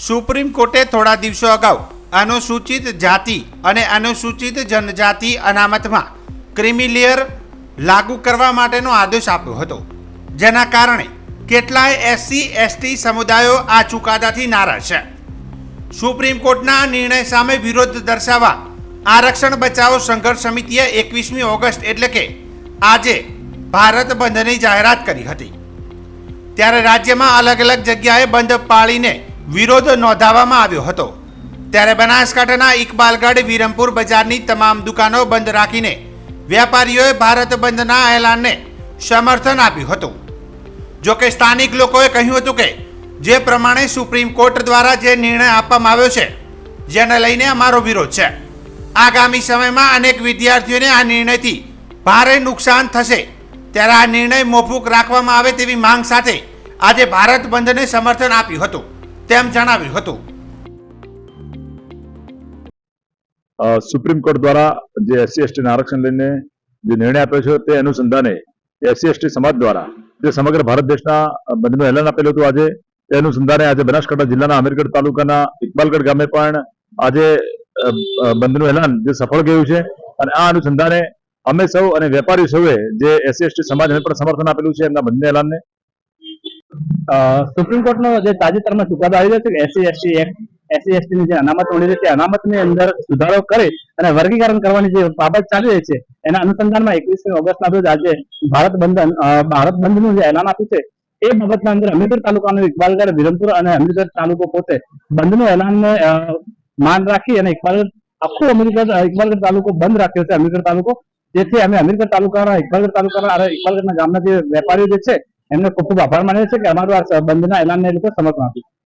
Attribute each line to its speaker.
Speaker 1: Supreme કોર્ટે થોડા દિવસો અગાઉ અનુસૂચિત જાતિ અને અનુસૂચિત જનજાતિ અનામતમાં ક્રિમિલેયર લાગુ કરવા માટેનો આદેશ આપ્યો હતો, જેના કારણે કેટલાય એસસી એસટી સમુદાયો આ ચુકાદાથી નારાજ છે. સુપ્રીમ કોર્ટના નિર્ણય સામે વિરોધ દર્શાવવા આરક્ષણ બચાવો સંઘર્ષ સમિતિએ 21મી ઓગસ્ટ એટલે કે આજે ભારત બંધની જાહેરાત કરી હતી. ત્યારે રાજ્યમાં અલગ અલગ જગ્યાએ બંધ પાળીને વિરોધ નોંધાવવામાં આવ્યો હતો. ત્યારે બનાસકાંઠાના ઇકબાલગઢ વિરમપુર બજારની તમામ દુકાનો બંધ રાખીને વેપારીઓએ ભારત બંધના એલાનને સમર્થન આપ્યું હતું. જોકે સ્થાનિક લોકોએ કહ્યું હતું કે જે પ્રમાણે સુપ્રીમ કોર્ટ દ્વારા જે નિર્ણય આપવામાં આવ્યો છે, જેને લઈને અમારો વિરોધ છે. આગામી સમયમાં અનેક વિદ્યાર્થીઓને આ નિર્ણયથી ભારે નુકસાન થશે, ત્યારે આ નિર્ણય મોકૂફ રાખવામાં આવે તેવી માંગ સાથે આજે ભારત બંધને સમર્થન આપ્યું હતું તેમ જણાવ્યું હતું.
Speaker 2: સુપ્રીમ કોર્ટ દ્વારા જે એસસી એસટી આરક્ષણ લઈને જે નિર્ણય આપ્યો છે તે અનુસંધાને એસસી એસટી સમાજ દ્વારા જે સમગ્ર ભારત દેશના બંધનું એલાન આપેલું હતું, આજે તે અનુસંધાને આજે બનાસકાંઠા જિલ્લાના અમીરગઢ તાલુકાના ઇકબાલગઢ ગામે પણ આજે બંધનું એલાન જે સફળ ગયું છે. અને આ અનુસંધાને અમે સૌ અને વેપારી સૌએ જે એસસી એસટી સમાજને પણ સમર્થન આપેલું છે એમના બંધના એલાનને.
Speaker 3: સુપ્રીમ કોર્ટનો જે તાજેતરમાં ચુકાદો આવી રહ્યો છે કે એસસી એસટીની જે અનામત મળી રહી છે, અનામતની અંદર સુધારો કરે અને વર્ગીકરણ કરવાની જે બાબત ચાલી રહી છે, એના અનુસંધાનમાં 21મી ઓગસ્ટના રોજ આજે ભારત બંધનું જે એલાન આપ્યું છે, એ બાબતના અંદર અમીરગઢ તાલુકાનો ઇકબાલગઢ વિરમપુર અને અમીરગઢ તાલુકો પોતે બંધનું એલાનને માન રાખી અને આખું ઇકબાલગઢ તાલુકો બંધ રાખ્યો છે. અમીરગઢ તાલુકો, જેથી અમે અમીરગઢ તાલુકાના ઇકબાલગઢના ગામના જે વેપારીઓ જે છે એમને ખૂબ ખૂબ આભાર માનીએ છીએ કે અમારું આ બંધના એલાનને એ લોકો સમર્થન આપ્યું.